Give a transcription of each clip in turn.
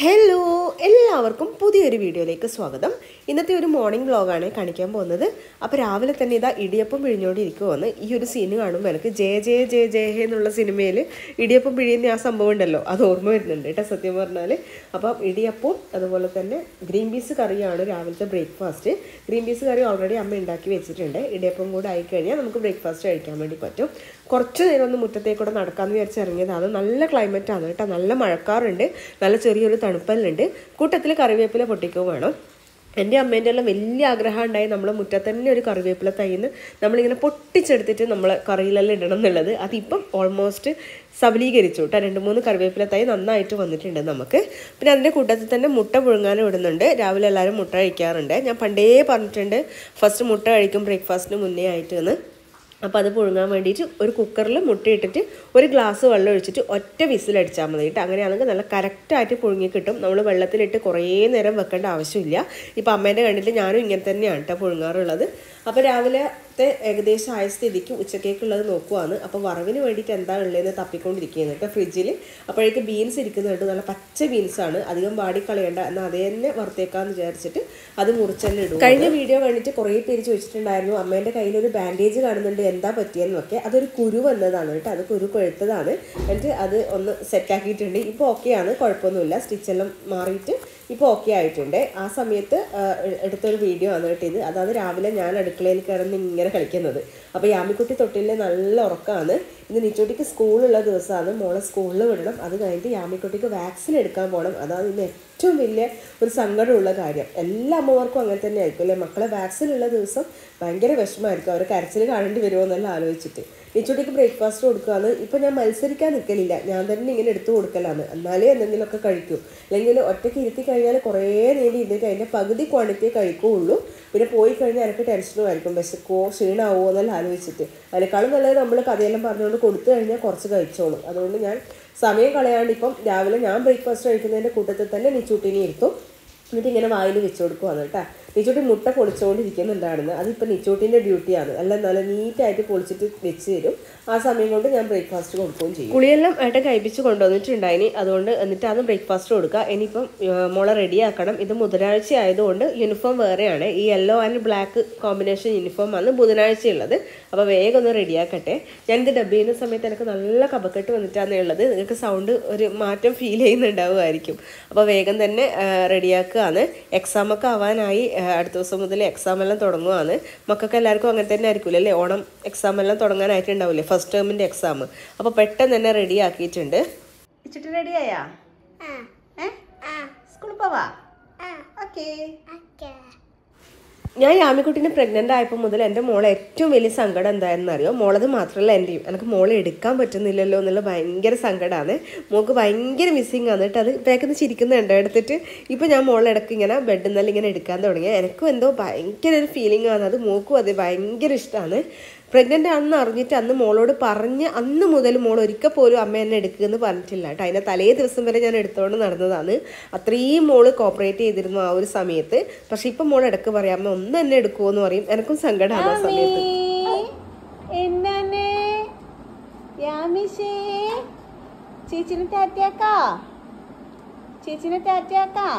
Hello എല്ലാവർക്കും പുതിയൊരു വീഡിയോയിലേക്ക് സ്വാഗതം. ഇന്നത്തെ ഒരു മോർണിംഗ് വ്ളോഗാണ് കാണിക്കാൻ പോകുന്നത്. അപ്പോൾ രാവിലെ തന്നെ ഇതാ ഇടിയപ്പം പിഴിഞ്ഞുകൊണ്ടിരിക്കുവാണ്. ഈ ഒരു സീന് കാണുമ്പോൾ എനിക്ക് ജയ ജയ ജയ ജയ ഹേ എന്നുള്ള സിനിമയിൽ ഇടിയപ്പം പിഴിയുന്ന ആ സംഭവം ഉണ്ടല്ലോ, അത് ഓർമ്മ വരുന്നുണ്ട് കേട്ടോ സത്യം പറഞ്ഞാൽ. അപ്പം ഇടിയപ്പവും അതുപോലെ തന്നെ ഗ്രീൻ പീസ് കറിയാണ് രാവിലത്തെ ബ്രേക്ക്ഫാസ്റ്റ്. ഗ്രീൻ പീസ് കറി ഓൾറെഡി അമ്മ ഉണ്ടാക്കി വെച്ചിട്ടുണ്ട്. ഇടിയപ്പം കൂടെ ആയിക്കഴിഞ്ഞാൽ നമുക്ക് ബ്രേക്ക്ഫാസ്റ്റ് കഴിക്കാൻ വേണ്ടി പറ്റും. കുറച്ച് നേരം ഒന്ന് മുറ്റത്തേക്കൂടെ നടക്കാമെന്ന് വിചാരിച്ച് ഇറങ്ങിയതാണ്. നല്ല ക്ലൈമറ്റാണ് കേട്ടോ, നല്ല മഴക്കാറുണ്ട്, നല്ല ചെറിയൊരു തണുപ്പല്ലുണ്ട്. കൂട്ടത്തിൽ കറിവേപ്പില പൊട്ടിക്കുകയും വേണം. എൻ്റെ അമ്മേൻ്റെ എല്ലാം വലിയ ആഗ്രഹം ഉണ്ടായി നമ്മൾ മുറ്റത്ത് തന്നെ ഒരു കറിവേപ്പില തൈന്ന് നമ്മളിങ്ങനെ പൊട്ടിച്ചെടുത്തിട്ട് നമ്മൾ കറിയിലെല്ലാം ഇടണം എന്നുള്ളത്. അതിപ്പം ഓൾമോസ്റ്റ് സബലീകരിച്ചു കേട്ടോ. 2-3 കറിവേപ്പില തൈ നന്നായിട്ട് വന്നിട്ടുണ്ട് നമുക്ക്. പിന്നെ അതിൻ്റെ കൂട്ടത്തിൽ തന്നെ മുട്ട പുഴുങ്ങാനും ഇടുന്നുണ്ട്. രാവിലെ എല്ലാവരും മുട്ട കഴിക്കാറുണ്ട്. ഞാൻ പണ്ടേ പറഞ്ഞിട്ടുണ്ട് ഫസ്റ്റ് മുട്ട കഴിക്കും ബ്രേക്ക്ഫാസ്റ്റിന് മുന്നേ ആയിട്ട് എന്ന്. അപ്പോൾ അത് പുഴുങ്ങാൻ വേണ്ടിയിട്ട് ഒരു കുക്കറിൽ മുട്ടയിട്ടിട്ട് ഒരു ഗ്ലാസ് വെള്ളം ഒഴിച്ചിട്ട് ഒറ്റ വിസിലടിച്ചാൽ മതി കേട്ടോ. അങ്ങനെയാണെങ്കിൽ നല്ല കറക്റ്റായിട്ട് പുഴുങ്ങി കിട്ടും. നമ്മൾ വെള്ളത്തിലിട്ട് കുറേ നേരം വെക്കേണ്ട ആവശ്യമില്ല. ഇപ്പോൾ അമ്മേൻ്റെ കണ്ടിട്ട് ഞാനും ഇങ്ങനെ തന്നെയാണ് കേട്ടോ പുഴുങ്ങാറുള്ളത്. അപ്പോൾ രാവിലത്തെ ഏകദേശം ആയ സ്ഥിതിക്ക് ഉച്ചക്കേക്കുള്ളത് നോക്കുവാണ്. അപ്പോൾ വറവിന് വേണ്ടിയിട്ട് എന്താ ഉള്ളതെന്ന് തപ്പിക്കൊണ്ടിരിക്കുകയാണ് കേട്ടോ ഫ്രിഡ്ജിൽ. അപ്പോഴേക്ക് ബീൻസ് ഇരിക്കുന്നുണ്ട്, നല്ല പച്ച ബീൻസാണ്, അധികം വാടിക്കളയണ്ട, എന്നാൽ അതേ തന്നെ വറുത്തേക്കാന്ന് വിചാരിച്ചിട്ട് അത് മുറിച്ചെല്ലാം ഇടും. കഴിഞ്ഞ വീഡിയോ കണ്ടിട്ട് കുറേ പേര് ചോദിച്ചിട്ടുണ്ടായിരുന്നു അമ്മേൻ്റെ കയ്യിലൊരു ബാൻഡേജ് കാണുന്നുണ്ട് എന്താ പറ്റിയെന്നൊക്കെ. അതൊരു കുരു വന്നതാണ് കേട്ടോ, അത് കുരു കൊഴുത്തതാണ്. എന്നിട്ട് അത് ഒന്ന് സെറ്റാക്കിയിട്ടുണ്ട്. ഇപ്പോൾ ഓക്കെയാണ്, കുഴപ്പമൊന്നുമില്ല, സ്റ്റിച്ചെല്ലാം മാറിയിട്ട് ഇപ്പോൾ ഓക്കെ ആയിട്ടുണ്ട്. ആ സമയത്ത് എടുത്തൊരു വീഡിയോ ആണ് കേട്ടോ ഇത്. അതായത് രാവിലെ ഞാൻ അടുക്കളയിൽ കിടന്ന് ഇങ്ങനെ കളിക്കുന്നത്. അപ്പോൾ യാമിക്കുട്ടി തൊട്ടിലെ നല്ല ഉറക്കമാണ്. ഇത് നിച്ചോട്ടിക്ക് സ്കൂളുള്ള ദിവസമാണ്, മോളെ സ്കൂളിൽ വിടണം. അത് കഴിഞ്ഞിട്ട് യാമിക്കുട്ടിക്ക് വാക്സിൻ എടുക്കാൻ പോകണം. അതാണ് ഇന്ന് ഏറ്റവും വലിയ ഒരു സങ്കടമുള്ള കാര്യം. എല്ലാ അമ്മമാർക്കും അങ്ങനെ തന്നെ ആയിരിക്കും അല്ലേ. മക്കളെ വാക്സിൻ ഉള്ള ദിവസം ഭയങ്കര വിഷമമായിരിക്കും, അവർ കരച്ചിൽ കാണേണ്ടി വരുമോ എന്നെല്ലാം ആലോചിച്ചിട്ട്. നിച്ചോട്ടിക്ക് ബ്രേക്ക്ഫാസ്റ്റ് കൊടുക്കുകയാണ്. ഇപ്പം ഞാൻ മത്സരിക്കാൻ നിൽക്കലില്ല, ഞാൻ തന്നെ ഇങ്ങനെ എടുത്തു കൊടുക്കലാണ്, എന്നാലേ എന്തെങ്കിലുമൊക്കെ കഴിക്കൂ. അല്ലെങ്കിൽ ഒറ്റയ്ക്ക് ഇരുത്തി കഴിഞ്ഞാൽ കുറേ നേരം ഇരുന്നിട്ട് അതിൻ്റെ പകുതി ക്വാണ്ടിറ്റിയെ കഴിക്കുകയുള്ളൂ. പിന്നെ പോയി കഴിഞ്ഞാൽ എനിക്ക് ടെൻഷനും ആയിരിക്കും, വിശക്കോ ക്ഷീണമാവോ എന്നെല്ലാം ആലോചിച്ചിട്ട്. അതിനേക്കാളും നല്ലത് നമ്മൾ കഥയെല്ലാം പറഞ്ഞുകൊണ്ട് കൊടുത്തു കഴിഞ്ഞാൽ കുറച്ച് കഴിച്ചോളും. അതുകൊണ്ട് ഞാൻ സമയം കളയാണ്ട് ഇപ്പം രാവിലെ ഞാൻ ബ്രേക്ക്ഫാസ്റ്റ് കഴിക്കുന്നതിൻ്റെ കൂട്ടത്തിൽ തന്നെ നിച്ചൂട്ടിനെ ഇരുത്തും. എന്നിട്ട് ഇങ്ങനെ വായിൽ വെച്ച് കൊടുക്കുവാണ് കേട്ടോ. നിച്ചോട്ടി മുട്ട പൊളിച്ചുകൊണ്ടിരിക്കുന്നുണ്ടായിരുന്നു. അതിപ്പോൾ നിച്ചോട്ടിൻ്റെ ഡ്യൂട്ടിയാണ്. എല്ലാം നല്ല നീറ്റായിട്ട് പൊളിച്ചിട്ട് വെച്ച് തരും. ആ സമയം കൊണ്ട് ഞാൻ ബ്രേക്ക്ഫാസ്റ്റ് കൊടുക്കുകയും ചെയ്യും. കുളിയെല്ലാം ഏട്ടൻ കഴിപ്പിച്ച് കൊണ്ടുവന്നിട്ടുണ്ടായിന്, അതുകൊണ്ട് എന്നിട്ടാണ് ബ്രേക്ക്ഫാസ്റ്റ് കൊടുക്കുക. ഇനിയിപ്പം മോളെ റെഡിയാക്കണം. ഇത് ബുധനാഴ്ച ആയതുകൊണ്ട് യൂണിഫോം വേറെയാണ്, ഈ യെല്ലോ ആൻഡ് ബ്ലാക്ക് കോമ്പിനേഷൻ യൂണിഫോമാണ് ബുധനാഴ്ച ഉള്ളത്. അപ്പോൾ വേഗം ഒന്ന് റെഡിയാക്കട്ടെ. ഞാനിത് ഡബ് ചെയ്യുന്ന സമയത്ത് എനിക്ക് നല്ല കഫക്കെട്ട് വന്നിട്ടാണ് ഉള്ളത്. നിങ്ങൾക്ക് സൗണ്ട് ഒരു മാറ്റം ഫീൽ ചെയ്യുന്നുണ്ടാവുമായിരിക്കും. അപ്പോൾ വേഗം തന്നെ റെഡിയാക്കുകയാണ്. എക്സാമൊക്കെ ആവാനായി, അടുത്ത ദിവസം മുതൽ എക്സാം എല്ലാം തുടങ്ങുകയാണ്. മക്കൾക്ക് എല്ലാവർക്കും അങ്ങനെ തന്നെ ആയിരിക്കുമല്ലോ അല്ലേ, ഓണം എക്സാം എല്ലാം തുടങ്ങാനായിട്ടുണ്ടാവില്ലേ, ഫസ്റ്റ് ടേമിൻ്റെ എക്സാം. അപ്പോൾ പെട്ടെന്ന് തന്നെ റെഡി ആക്കിയിട്ടുണ്ട്. ഇച്ചിട്ട് റെഡിയായാ? സ്കൂളിൽ പോവാ? ഓക്കേ. ഞാൻ യാമിക്കുട്ടീനെ പ്രഗ്നൻ്റ് ആയപ്പോൾ മുതൽ എൻ്റെ മോളെ ഏറ്റവും വലിയ സങ്കടം എന്താണെന്ന് അറിയോ? മോളത് മാത്രമല്ല എൻ്റെയും. എനിക്ക് മോളെ എടുക്കാൻ പറ്റുന്നില്ലല്ലോ എന്നുള്ള ഭയങ്കര സങ്കടമാണ്. മോൾക്ക് ഭയങ്കര മിസ്സിങ് ആണ് കേട്ടോ. അത് ബാക്കിൽ ചിരിക്കുന്നുണ്ട് എടുത്തിട്ട്. ഇപ്പോൾ ഞാൻ മോളെ ഇടയ്ക്ക് ഇങ്ങനെ ബെഡിൽ നിന്നെല്ലാം ഇങ്ങനെ എടുക്കാൻ തുടങ്ങി. എനിക്കും എന്തോ ഭയങ്കര ഒരു ഫീലിംഗ് ആണ്. അത് മോൾക്കും അത് ഭയങ്കര ഇഷ്ടമാണ്. പ്രഗ്നൻ്റ് ആണെന്ന് അറിഞ്ഞിട്ട് അന്ന് മോളോട് പറഞ്ഞ് അന്ന് മുതൽ മോൾ ഒരിക്കൽ പോലും അമ്മ എന്നെ എടുക്കുമെന്ന് പറഞ്ഞിട്ടില്ല കേട്ടോ. അതിൻ്റെ തലേ ദിവസം വരെ ഞാൻ എടുത്തുകൊണ്ട് നടന്നതാണ്. അത്രയും മോള് കോപ്പറേറ്റ് ചെയ്തിരുന്നു ആ ഒരു സമയത്ത്. പക്ഷെ ഇപ്പം മോൾ ഇടയ്ക്ക് പറയാം അമ്മ ഒന്ന് എന്നെ എടുക്കുമോ എന്ന് പറയും. എനിക്കും സങ്കടമാണ് ആ സമയത്ത്. ചേച്ചിനെ ടാറ്റാക്കാ.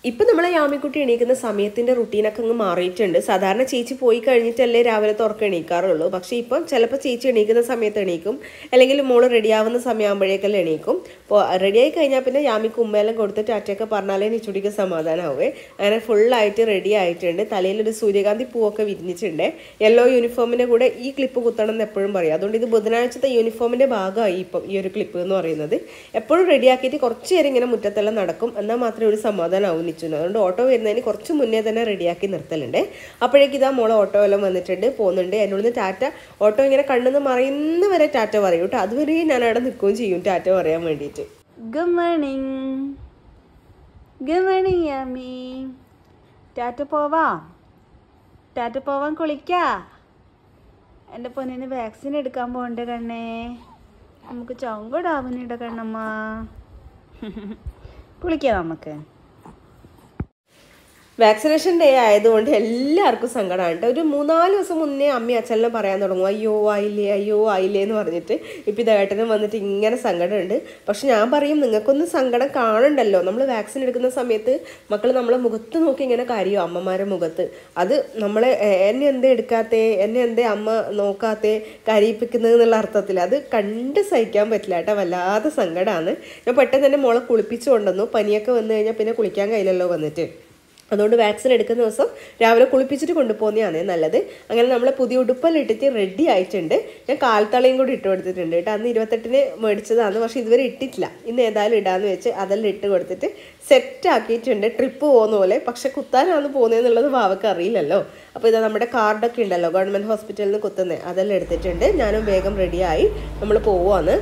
ഇപ്പം നമ്മളെ യാമിക്കുട്ടി എണീക്കുന്ന സമയത്തിൻ്റെ റുട്ടീനൊക്കെ അങ്ങ് മാറിയിട്ടുണ്ട്. സാധാരണ ചേച്ചി പോയി കഴിഞ്ഞിട്ടല്ലേ രാവിലെ തുറക്കം എണീക്കാറുള്ളൂ. പക്ഷേ ഇപ്പം ചിലപ്പോൾ ചേച്ചി എണീക്കുന്ന സമയത്ത് എണീക്കും, അല്ലെങ്കിൽ മോള് റെഡിയാവുന്ന സമയമാകുമ്പോഴേക്കെല്ലാം എണീക്കും. അപ്പോൾ റെഡിയായി കഴിഞ്ഞാൽ പിന്നെ യാമിക്ക് ഉമ്മയെല്ലാം കൊടുത്ത് ടാറ്റയൊക്കെ പറഞ്ഞാലേ നിച്ചുടിക്ക് സമാധാനമാവേ. അങ്ങനെ ഫുള്ളായിട്ട് റെഡി ആയിട്ടുണ്ട്. തലയിലൊരു സൂര്യകാന്തി പൂവൊക്കെ വിരിഞ്ഞിട്ടുണ്ട്. യെല്ലോ യൂണിഫോമിൻ്റെ കൂടെ ഈ ക്ലിപ്പ് കുത്തണം എന്ന് എപ്പോഴും പറയും. അതുകൊണ്ട് ഇത് ബുധനാഴ്ചത്തെ യൂണിഫോമിൻ്റെ ഭാഗമായി ഇപ്പം ഈ ഒരു ക്ലിപ്പ് എന്ന് പറയുന്നത്. എപ്പോഴും റെഡിയാക്കിയിട്ട് കുറച്ച് നേരം ഇങ്ങനെ മുറ്റത്തെല്ലാം നടക്കും, എന്നാൽ മാത്രമേ ഒരു സമാധാനമാവും. അതുകൊണ്ട് ഓട്ടോ വരുന്നതിന് കുറച്ച് മുന്നേ തന്നെ റെഡിയാക്കി നിർത്തലുണ്ട്. അപ്പോഴേക്ക് ഇതാ മോളെ ഓട്ടോ എല്ലാം വന്നിട്ടുണ്ട്, പോകുന്നുണ്ട്. എന്നോട് ടാറ്റ, ഓട്ടോ ഇങ്ങനെ കണ്ണെന്ന് മറയുന്ന വരെ ടാറ്റ പറയും കേട്ടോ. അതുവരെ ഞാൻ അവിടെ നിൽക്കുകയും ചെയ്യും ടാറ്റ പറയാൻ വേണ്ടിയിട്ട്. Good morning, good morning Yami. Tata പോവാൻ കുളിക്കാ. എൻ്റെ പൊന്നിന് വാക്സിൻ എടുക്കാൻ പോകണ്ടേ കണ്ണേ, നമുക്ക് ചങ്കടാവുന്നിട കണ്ണമ്മ. കുളിക്കാം നമുക്ക്. വാക്സിനേഷൻ ഡേ ആയതുകൊണ്ട് എല്ലാവർക്കും സങ്കടമാണ് കേട്ടോ. ഒരു 3-4 ദിവസം മുന്നേ അമ്മയും അച്ഛനെല്ലാം പറയാൻ തുടങ്ങും, അയ്യോ ആയില്ലേ എന്ന് പറഞ്ഞിട്ട്. ഇപ്പം ഇത് ഏട്ടനും വന്നിട്ട് ഇങ്ങനെ സങ്കടമുണ്ട്. പക്ഷെ ഞാൻ പറയും, നിങ്ങൾക്കൊന്നും സങ്കടം കാണണ്ടല്ലോ. നമ്മൾ വാക്സിൻ എടുക്കുന്ന സമയത്ത് മക്കൾ നമ്മളെ മുഖത്ത് നോക്കി ഇങ്ങനെ കരയോ, അമ്മമാരുടെ മുഖത്ത്. അത് നമ്മളെ എന്നെ എന്തേ എടുക്കാത്തേ, എന്നെ എന്തേ അമ്മ നോക്കാത്തേ, കരയിപ്പിക്കുന്നത് എന്നുള്ള അർത്ഥത്തിൽ അത് കണ്ട് സഹിക്കാൻ പറ്റില്ല കേട്ടോ. വല്ലാതെ സങ്കടമാണ്. ഞാൻ പെട്ടെന്ന് തന്നെ മോളെ കുളിപ്പിച്ചു കൊണ്ടുവന്നു. പനിയൊക്കെ വന്നു കഴിഞ്ഞാൽ പിന്നെ കുളിക്കാൻ കഴിയില്ലല്ലോ വന്നിട്ട്. അതുകൊണ്ട് വാക്സിൻ എടുക്കുന്ന ദിവസം രാവിലെ കുളിപ്പിച്ചിട്ട് കൊണ്ടുപോകുന്നതാണ് നല്ലത്. അങ്ങനെ നമ്മൾ പുതിയ ഉടുപ്പെല്ലാം ഇട്ടിട്ട് റെഡി ആയിട്ടുണ്ട്. ഞാൻ കാൽത്തളയും കൂടി ഇട്ട് കൊടുത്തിട്ടുണ്ട് കേട്ടോ. അന്ന് 28-ന് മേടിച്ചതാണ്, പക്ഷെ ഇതുവരെ ഇട്ടിട്ടില്ല. ഇന്ന് ഏതായാലും ഇടാന്ന് വെച്ച് അതെല്ലാം ഇട്ട് കൊടുത്തിട്ട് സെറ്റ് ആക്കിയിട്ടുണ്ട്. ട്രിപ്പ് പോകുന്ന പോലെ. പക്ഷെ കുത്താനാണ് പോകുന്നതെന്നുള്ളത് വാവക്ക് അറിയില്ലല്ലോ. അപ്പോൾ ഇതാ നമ്മുടെ കാർഡൊക്കെ ഉണ്ടല്ലോ, ഗവൺമെൻറ് ഹോസ്പിറ്റലിൽ നിന്ന് കുത്തുന്നത്, അതെല്ലാം എടുത്തിട്ടുണ്ട്. ഞാനും വേഗം റെഡിയായി നമ്മൾ പോവുകയാണ്.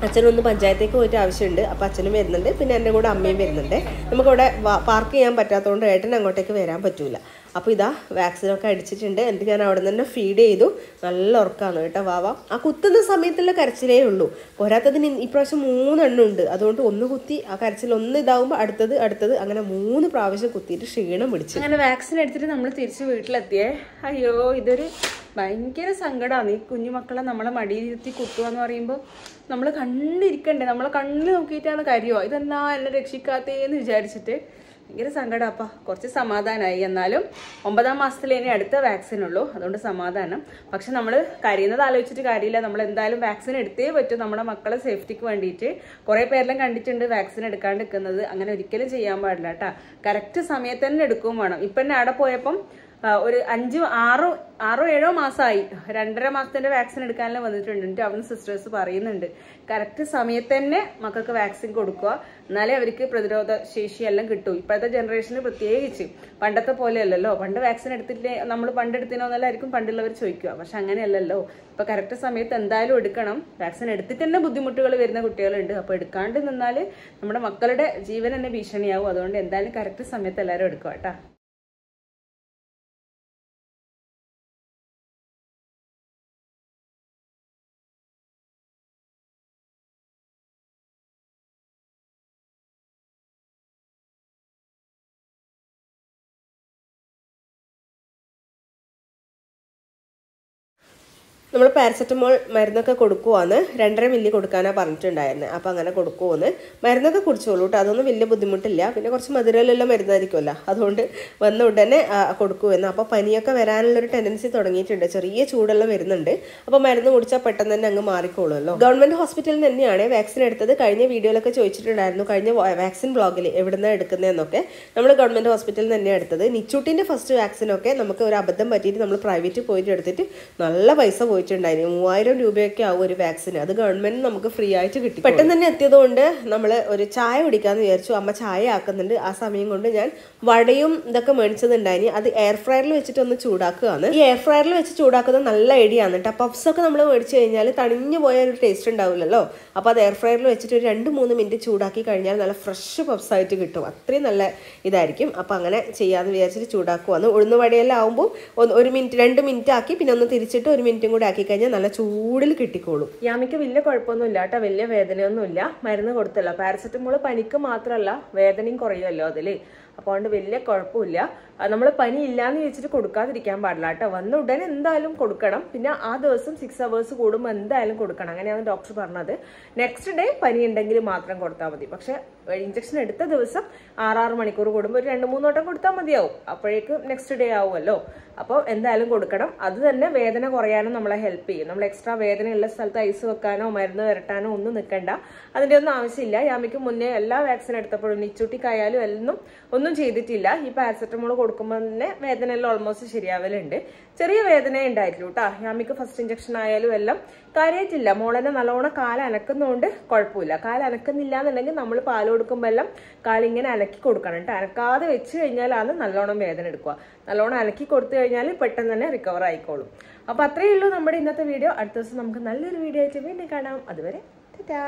അച്ഛനൊന്ന് പഞ്ചായത്തേക്ക് പോയിട്ട് ആവശ്യമുണ്ട്. അപ്പോൾ അച്ഛനും വരുന്നുണ്ട്, പിന്നെ എൻ്റെ കൂടെ അമ്മയും വരുന്നുണ്ട്. നമുക്കവിടെ പാർക്ക് ചെയ്യാൻ പറ്റാത്തതുകൊണ്ട് ഏട്ടൻ അങ്ങോട്ടേക്ക് വരാൻ പറ്റൂല. അപ്പോൾ ഇതാ വാക്സിനൊക്കെ അടിച്ചിട്ടുണ്ട്. എന്നിട്ട് ഞാൻ അവിടെ നിന്ന് തന്നെ ഫീഡ് ചെയ്തു. നല്ല ഉറക്കമാണ് കേട്ടോ വാവ. ആ കുത്തുന്ന സമയത്തുള്ള കരച്ചിലേ ഉള്ളൂ. പോരാത്തതിന് ഇപ്രാവശ്യം 3 എണ്ണം ഉണ്ട്. അതുകൊണ്ട് ഒന്ന് കുത്തി ആ കരച്ചിൽ ഒന്ന് ഇതാവുമ്പോൾ അടുത്തത് അങ്ങനെ 3 പ്രാവശ്യം കുത്തിയിട്ട് ക്ഷീണം പിടിച്ചു. അങ്ങനെ വാക്സിൻ എടുത്തിട്ട് നമ്മൾ തിരിച്ച് വീട്ടിലെത്തിയേ. അയ്യോ, ഇതൊരു ഭയങ്കര സങ്കടമാണ്. ഈ കുഞ്ഞുമക്കളെ നമ്മളെ മടിയിലിരുത്തി കുത്തുക എന്ന് പറയുമ്പോൾ നമ്മൾ കണ്ടിരിക്കണ്ടേ, നമ്മളെ കണ്ണിൽ നോക്കിയിട്ടാണ് കരയോ, ഇതെന്നാ എന്നെ രക്ഷിക്കാത്തേന്ന് വിചാരിച്ചിട്ട് ഭയങ്കര സങ്കടപ്പാ. കുറച്ച് സമാധാനമായി. എന്നാലും 9-ാം മാസത്തിലേ ഇനി അടുത്ത വാക്സിൻ ഉള്ളൂ, അതുകൊണ്ട് സമാധാനം. പക്ഷെ നമ്മൾ കരയുന്നത് ആലോചിച്ചിട്ട് കാര്യമില്ല. നമ്മൾ എന്തായാലും വാക്സിൻ എടുത്തേ പറ്റും, നമ്മുടെ മക്കളെ സേഫ്റ്റിക്ക് വേണ്ടിയിട്ട്. കുറേ പേരെല്ലാം കണ്ടിട്ടുണ്ട് വാക്സിൻ എടുക്കാണ്ട് നിൽക്കുന്നത്. അങ്ങനെ ഒരിക്കലും ചെയ്യാൻ പാടില്ല കേട്ടോ. കറക്റ്റ് സമയത്ത് തന്നെ എടുക്കുകയും വേണം. ഇപ്പം തന്നെ അവിടെ പോയപ്പം ഒരു 5-6-7 മാസമായി 2.5 മാസത്തിന്റെ വാക്സിൻ എടുക്കാനെല്ലാം വന്നിട്ടുണ്ട്. എന്നിട്ട് അവിടെ സിസ്റ്റേഴ്സ് പറയുന്നുണ്ട്, കറക്റ്റ് സമയത്ത് തന്നെ മക്കൾക്ക് വാക്സിൻ കൊടുക്കുക, എന്നാലേ അവർക്ക് പ്രതിരോധ ശേഷിയെല്ലാം കിട്ടും. ഇപ്പോഴത്തെ ജനറേഷന് പ്രത്യേകിച്ച് പണ്ടത്തെ പോലെയല്ലല്ലോ. പണ്ട് വാക്സിൻ എടുത്തിട്ട് നമ്മൾ പണ്ടെടുത്തിനോന്നല്ലായിരിക്കും പണ്ടുള്ളവർ ചോദിക്കുക. പക്ഷെ അങ്ങനെയല്ലല്ലോ. ഇപ്പൊ കറക്റ്റ് സമയത്ത് എന്തായാലും എടുക്കണം. വാക്സിൻ എടുത്തിട്ട് തന്നെ ബുദ്ധിമുട്ടുകൾ വരുന്ന കുട്ടികളുണ്ട്. അപ്പോൾ എടുക്കാണ്ട് നിന്നാൽ നമ്മുടെ മക്കളുടെ ജീവൻ തന്നെ ഭീഷണിയാവും. അതുകൊണ്ട് എന്തായാലും കറക്റ്റ് സമയത്ത് എല്ലാവരും എടുക്കുക കേട്ടോ. നമ്മൾ പാരസെറ്റമോൾ മരുന്നൊക്കെ കൊടുക്കുവാന്ന് 2.5 മില്ലി കൊടുക്കാനാണ് പറഞ്ഞിട്ടുണ്ടായിരുന്നത്. അപ്പോൾ അങ്ങനെ കൊടുക്കുമെന്ന്. മരുന്നൊക്കെ കുടിച്ചോളൂ കേട്ടോ, അതൊന്നും വലിയ ബുദ്ധിമുട്ടില്ല. പിന്നെ കുറച്ച് മധുരമുള്ള മരുന്നായിരിക്കുമല്ലോ, അതുകൊണ്ട് വന്ന ഉടനെ കൊടുക്കുമെന്ന്. അപ്പോൾ പനിയൊക്കെ വരാനുള്ളൊരു ടെൻഡൻസി തുടങ്ങിയിട്ടുണ്ട്. ചെറിയ ചൂടെല്ലാം വരുന്നുണ്ട്. അപ്പോൾ മരുന്ന് കുടിച്ചാൽ പെട്ടെന്ന് തന്നെ അങ്ങ് മാറിക്കോളുമല്ലോ. ഗവൺമെൻറ് ഹോസ്പിറ്റലിൽ തന്നെയാണ് വാക്സിൻ എടുത്തത്. കഴിഞ്ഞ വീഡിയോയിലൊക്കെ ചോദിച്ചിട്ടുണ്ടായിരുന്നു, കഴിഞ്ഞ വാക്സിൻ ബ്ലോഗിൽ എവിടുന്നാണ് എടുക്കുന്നതെന്നൊക്കെ. നമ്മൾ ഗവൺമെൻറ് ഹോസ്പിറ്റലിൽ തന്നെയാണ് എടുത്തത്. നിച്ചൂട്ടിൻ്റെ ഫസ്റ്റ് വാക്സിനൊക്കെ നമുക്ക് ഒരു അബദ്ധം പറ്റിയിട്ട് നമ്മൾ പ്രൈവറ്റ് പോയിട്ട് എടുത്തിട്ട് നല്ല പൈസ പോയിട്ടുണ്ടായിരുന്നു. 3000 രൂപയൊക്കെ ആവും ഒരു വാക്സിന്. അത് ഗവൺമെന്റ് നമുക്ക് ഫ്രീ ആയിട്ട് കിട്ടി. പെട്ടെന്ന് തന്നെ എത്തിയതുകൊണ്ട് നമ്മൾ ഒരു ചായ കുടിക്കാന്ന് വിചാരിച്ചു. അമ്മ ചായ ആക്കുന്നുണ്ട്. ആ സമയം കൊണ്ട് ഞാൻ വടയും ഇതൊക്കെ മേടിച്ചതുണ്ടായിനി. അത് എയർ ഫ്രയറിൽ വെച്ചിട്ട് ഒന്ന് ചൂടാക്കുകയാണ്. ഈ എയർ ഫ്രയറിൽ വെച്ച് ചൂടാക്കുന്നത് നല്ല ഐഡിയ ആണ് കേട്ടോ. പപ്സ് ഒക്കെ നമ്മൾ മേടിച്ചു കഴിഞ്ഞാൽ തണിഞ്ഞു പോയ ഒരു ടേസ്റ്റ് ഉണ്ടാവില്ലല്ലോ. അപ്പോൾ അത് എയർ ഫ്രയറിൽ വെച്ചിട്ട് ഒരു 2-3 മിനിറ്റ് ചൂടാക്കി കഴിഞ്ഞാൽ നല്ല ഫ്രഷ് പപ്സ് ആയിട്ട് കിട്ടും. അത്രയും നല്ല ഇതായിരിക്കും. അപ്പോൾ അങ്ങനെ ചെയ്യാമെന്ന് വിചാരിച്ചിട്ട് ചൂടാക്കുവാണ്. ഉഴുന്ന് വടയെല്ലാം ആകുമ്പോൾ 1 മിനിറ്റ് 2 മിനിറ്റ് ആക്കി പിന്നെ ഒന്ന് തിരിച്ചിട്ട് 1 മിനിറ്റും കൂടെ ആക്കി കഴിഞ്ഞാൽ നല്ല ചൂടിൽ കിട്ടിക്കോളും. യാമിക്ക് വലിയ കുഴപ്പമൊന്നുമില്ല കേട്ടോ, വലിയ വേദനയൊന്നുമില്ല. മരുന്ന് കൊടുത്തല്ലോ. പാരസെറ്റമോൾ പനിക്ക് മാത്രമല്ല വേദനയും കുറയുമല്ലോ അതിൽ. അപ്പോൾ അതുകൊണ്ട് വലിയ കുഴപ്പമില്ല. നമ്മൾ പനി ഇല്ലാന്ന് ചോദിച്ചിട്ട് കൊടുക്കാതിരിക്കാൻ പാടില്ല കേട്ടോ. വന്ന ഉടനെ എന്തായാലും കൊടുക്കണം. പിന്നെ ആ ദിവസം 6 hours കൂടുമ്പോൾ എന്തായാലും കൊടുക്കണം. അങ്ങനെയാണ് ഡോക്ടർ പറഞ്ഞത്. നെക്സ്റ്റ് ഡേ പനി ഉണ്ടെങ്കിൽ മാത്രം കൊടുത്താൽ മതി. പക്ഷെ ഇഞ്ചക്ഷൻ എടുത്ത ദിവസം 6 മണിക്കൂർ കൂടുമ്പോൾ ഒരു 2-3 വട്ടം കൊടുത്താൽ മതിയാവും. അപ്പോഴേക്ക് നെക്സ്റ്റ് ഡേ ആവുമല്ലോ. അപ്പോൾ എന്തായാലും കൊടുക്കണം. അത് തന്നെ വേദന കുറയാനും നമ്മളെ ഹെൽപ്പ് ചെയ്യും. നമ്മൾ എക്സ്ട്രാ വേദനയുള്ള സ്ഥലത്ത് ഐസ് വെക്കാനോ മരുന്ന് വരട്ടാനോ ഒന്നും നിൽക്കണ്ട. അതിൻ്റെ ഒന്നും ആവശ്യമില്ല. യാമിക്ക് മുന്നേ എല്ലാ വാക്സിൻ എടുത്തപ്പോഴും നിച്ചൂട്ടിക്കായാലും ഒന്നും ചെയ്തിട്ടില്ല. ഈ പാരസെറ്റമോൾ കൊടുക്കുമ്പോൾ തന്നെ വേദനയെല്ലാം ഓൾമോസ്റ്റ് ശരിയാവലുണ്ട്. ചെറിയ വേദന ഉണ്ടായിട്ടുള്ളൂ കേട്ടോ. യാമിക്ക് ഫസ്റ്റ് ഇഞ്ചക്ഷൻ ആയാലും എല്ലാം കാര്യമായിട്ടില്ല. മോളെന്നെ നല്ലോണം കാല് അനക്കുന്നതുകൊണ്ട് കുഴപ്പമില്ല. കാല് അനക്കുന്നില്ല എന്നുണ്ടെങ്കിൽ നമ്മൾ പാല് കൊടുക്കുമ്പോൾ എല്ലാം കാലിങ്ങനെ അനക്കി കൊടുക്കണം കേട്ടോ. അനക്കാതെ വെച്ച് കഴിഞ്ഞാലാണ് നല്ലോണം വേദന എടുക്കുക. നല്ലോണം അനക്കി കൊടുത്തു കഴിഞ്ഞാൽ പെട്ടെന്ന് തന്നെ റിക്കവർ ആയിക്കോളും. അപ്പോൾ അത്രയേ ഉള്ളൂ നമ്മുടെ ഇന്നത്തെ വീഡിയോ. അടുത്ത ദിവസം നമുക്ക് നല്ലൊരു വീഡിയോ ആയിട്ട് വീണ്ടും കാണാം. അതുവരെ ടാറ്റാ.